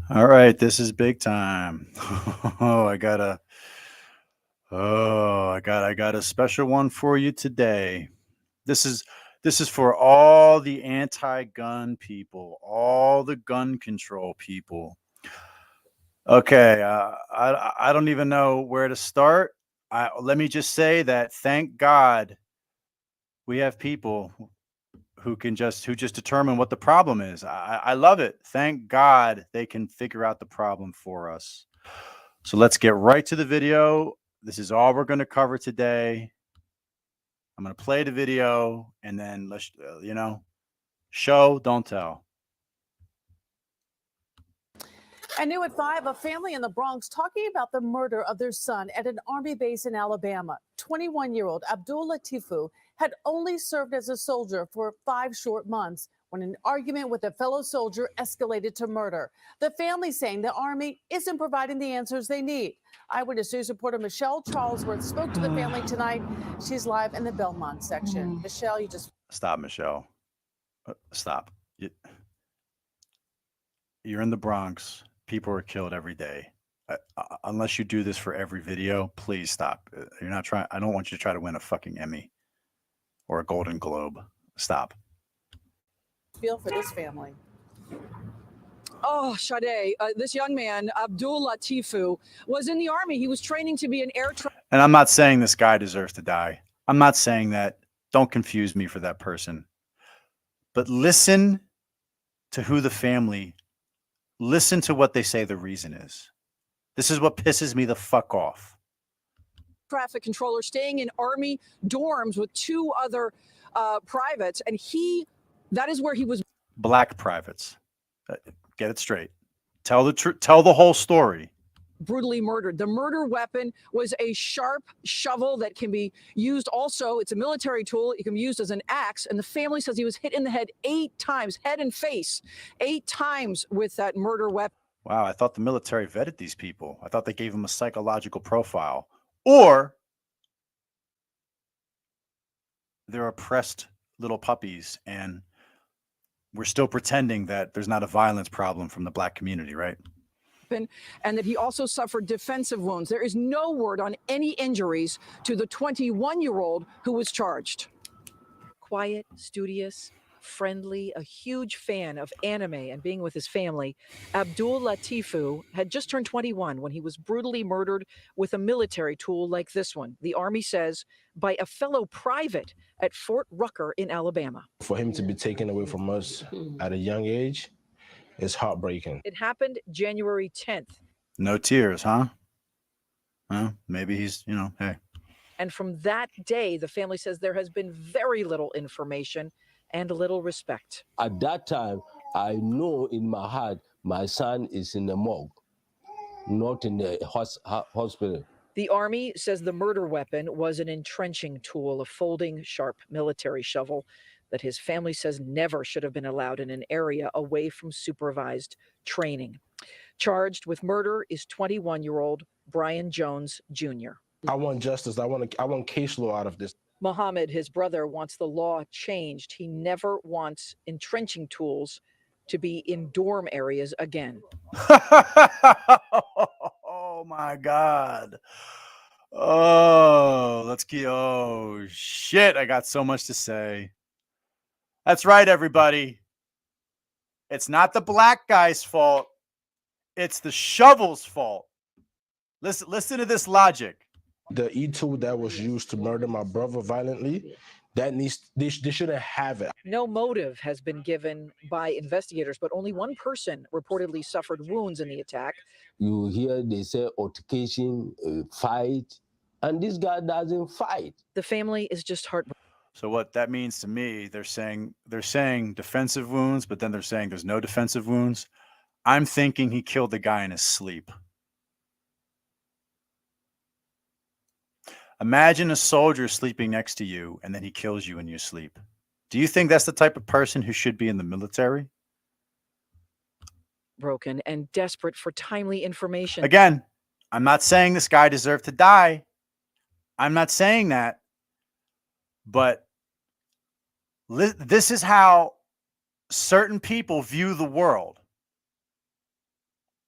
All right, this is big time. Oh, I got a special one for you today. This is this is for all the anti-gun people, all the gun control people. Okay, I don't even know where to start. Let me just say that thank God we have people who just determine what the problem is. I love it. Thank God they can figure out the problem for us. So let's get right to the video. This is all we're going to cover today. I'm going to play the video and then show, don't tell. And new at 5, a family in the Bronx talking about the murder of their son at an Army base in Alabama. 21-year-old Abdul Latifu had only served as a soldier for 5 short months when an argument with a fellow soldier escalated to murder. The family saying the Army isn't providing the answers they need. Eyewitness News reporter Michelle Charlesworth spoke to the family tonight. She's live in the Belmont section. Michelle, you just... Stop, Michelle. Stop. You're in the Bronx. People are killed every day. Unless you do this for every video, please stop. You're not trying. I don't want you to try to win a fucking Emmy or a Golden Globe. Stop. Feel for this family. Oh, Sade, this young man, Abdul Latifu, was in the Army. He was training to be an air traffic. And I'm not saying this guy deserves to die. I'm not saying that. Don't confuse me for that person. But listen to who the family, listen to what they say the reason is. This is what pisses me the fuck off. Traffic controller staying in Army dorms with 2 other privates, and that is where he was. Black privates. Get it straight. Tell the whole story. Brutally murdered. The murder weapon was a sharp shovel that can be used also. It's a military tool. It can be used as an axe. And the family says he was hit in the head 8 times, head and face, 8 times with that murder weapon. Wow, I thought the military vetted these people. I thought they gave them a psychological profile. Or they're oppressed little puppies and we're still pretending that there's not a violence problem from the black community, right? And that he also suffered defensive wounds. There is no word on any injuries to the 21-year-old who was charged. Quiet, studious, friendly, a huge fan of anime and being with his family, Abdul Latifu had just turned 21 when he was brutally murdered with a military tool like this one, the Army says, by a fellow private at Fort Rucker in Alabama. For him to be taken away from us at a young age is heartbreaking. It happened January 10th. No tears, huh? Well, maybe he's, hey. And from that day, the family says there has been very little information and little respect. At that time, I know in my heart my son is in the morgue, not in the hospital. The Army says the murder weapon was an entrenching tool, a folding, sharp military shovel that his family says never should have been allowed in an area away from supervised training. Charged with murder is 21-year-old Brian Jones Jr. I want justice. I want case law out of this. Mohammed, his brother, wants the law changed. He never wants entrenching tools to be in dorm areas again. Oh my God. Oh shit. I got so much to say. That's right, everybody. It's not the black guy's fault. It's the shovel's fault. Listen to this logic. The e-tool that was used to murder my brother violently, they shouldn't have it. No motive has been given by investigators, but only one person reportedly suffered wounds in the attack. You hear they say altercation, fight, and this guy doesn't fight. The family is just heartbroken. So what that means to me, they're saying defensive wounds, but then they're saying there's no defensive wounds. I'm thinking he killed the guy in his sleep. Imagine a soldier sleeping next to you and then he kills you in your sleep. Do you think that's the type of person who should be in the military? Broken and desperate for timely information. Again, I'm not saying this guy deserved to die. I'm not saying that. But this is how certain people view the world.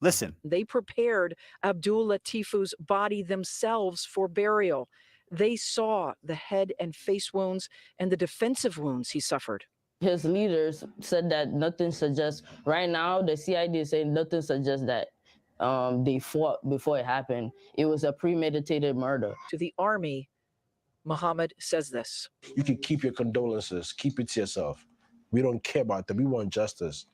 Listen. They prepared Abdul Latifu's body themselves for burial. They saw the head and face wounds and the defensive wounds he suffered. His leaders said that nothing suggests, right now, the CID is saying nothing suggests that they fought before it happened. It was a premeditated murder. To the army, Muhammad says this. You can keep your condolences, keep it to yourself. We don't care about them. We want justice.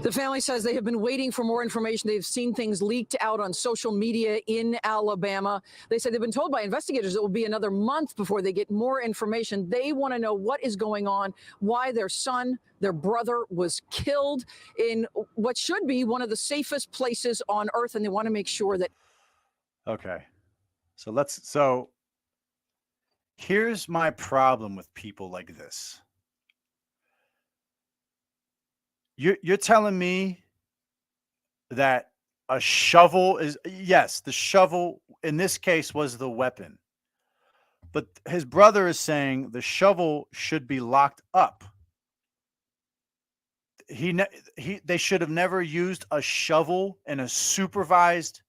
The family says they have been waiting for more information. They've seen things leaked out on social media in Alabama. They said they've been told by investigators it will be another month before they get more information. They want to know what is going on, why their son, their brother, was killed in what should be one of the safest places on earth, and they want to make sure that. Okay. So here's my problem with people like this. You're telling me that a shovel is, yes, the shovel in this case was the weapon. But his brother is saying the shovel should be locked up. They should have never used a shovel in a supervised.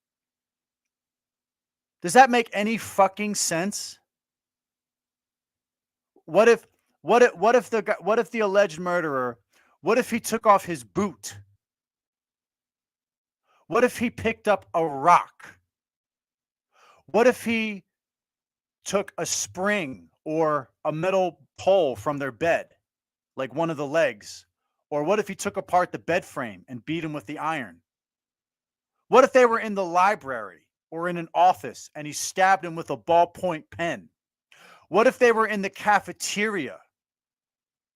Does that make any fucking sense? What if the alleged murderer, what if he took off his boot? What if he picked up a rock? What if he took a spring or a metal pole from their bed, like one of the legs? Or what if he took apart the bed frame and beat him with the iron? What if they were in the library or in an office and he stabbed him with a ballpoint pen? What if they were in the cafeteria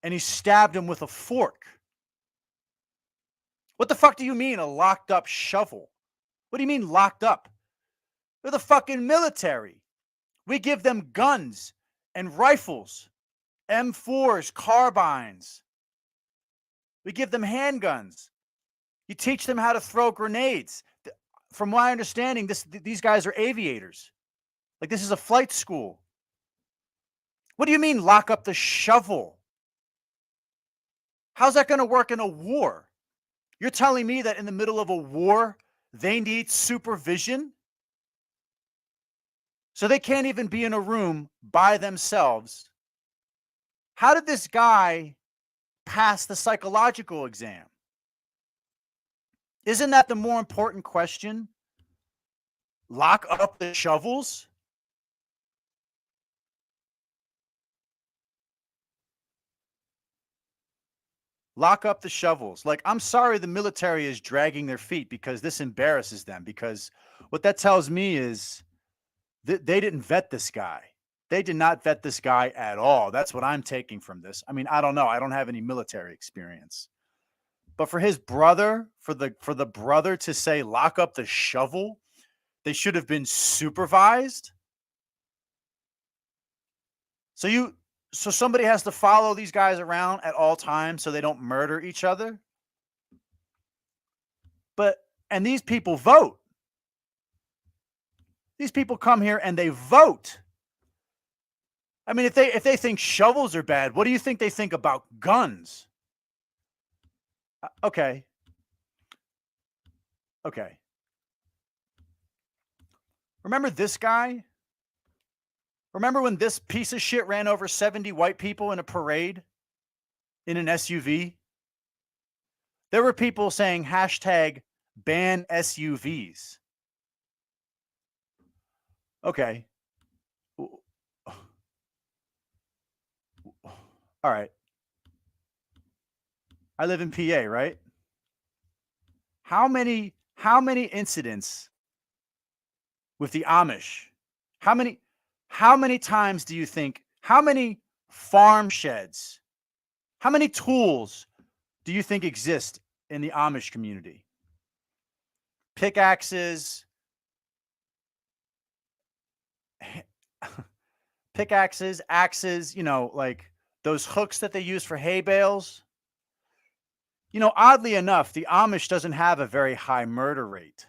and he stabbed him with a fork? What the fuck do you mean a locked up shovel? What do you mean locked up? They're the fucking military. We give them guns and rifles, M4s, carbines. We give them handguns. You teach them how to throw grenades. From my understanding, these guys are aviators. Like, this is a flight school. What do you mean lock up the shovel? How's that going to work in a war? You're telling me that in the middle of a war, they need supervision? So they can't even be in a room by themselves. How did this guy pass the psychological exam? Isn't that the more important question? Lock up the shovels? Lock up the shovels. Like, I'm sorry the military is dragging their feet because this embarrasses them, because what that tells me is that they didn't vet this guy. They did not vet this guy at all. That's what I'm taking from this. I mean, I don't know. I don't have any military experience. But for his brother, for the brother to say lock up the shovel, they should have been supervised. So somebody has to follow these guys around at all times so they don't murder each other. And these people vote. These people come here and they vote. I mean, if they think shovels are bad, what do you think they think about guns? Okay. Remember this guy? Remember when this piece of shit ran over 70 white people in a parade in an SUV? There were people saying hashtag ban SUVs. Okay. All right. I live in PA, right? How many incidents with the Amish? How many times do you think, how many farm sheds, how many tools do you think exist in the Amish community? Pickaxes, axes, like those hooks that they use for hay bales. Oddly enough, the Amish doesn't have a very high murder rate.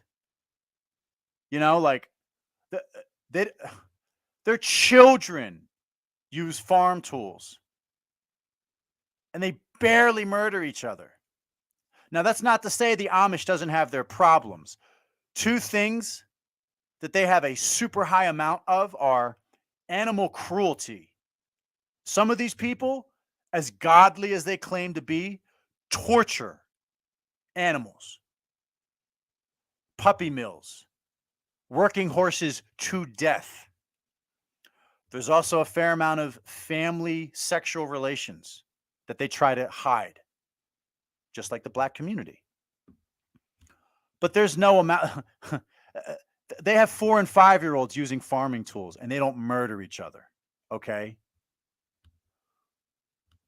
Like their children use farm tools and they barely murder each other. Now, that's not to say the Amish doesn't have their problems. Two things that they have a super high amount of are animal cruelty. Some of these people, as godly as they claim to be, torture animals, puppy mills, working horses to death. There's also a fair amount of family sexual relations that they try to hide, just like the black community. But there's no amount. They have 4 and 5-year-olds using farming tools and they don't murder each other. Okay.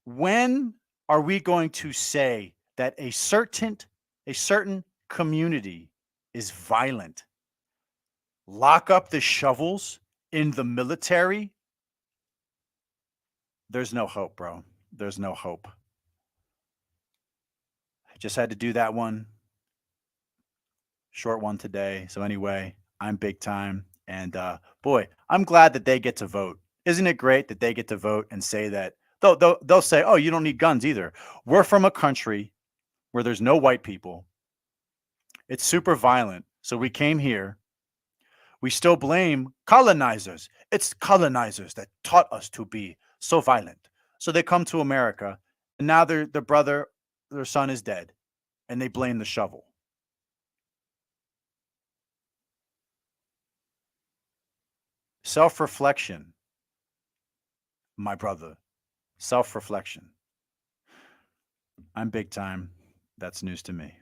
When are we going to say that a certain community is violent? Lock up the shovels in the military? There's no hope, bro. There's no hope. I just had to do that one. Short one today. So anyway, I'm big time. And boy, I'm glad that they get to vote. Isn't it great that they get to vote and say that? They'll say, oh, you don't need guns either. We're from a country where there's no white people. It's super violent. So we came here. We still blame colonizers. It's colonizers that taught us to be so violent. So they come to America and now their son is dead and they blame the shovel. Self-reflection, my brother. Self-reflection. I'm big time. That's news to me.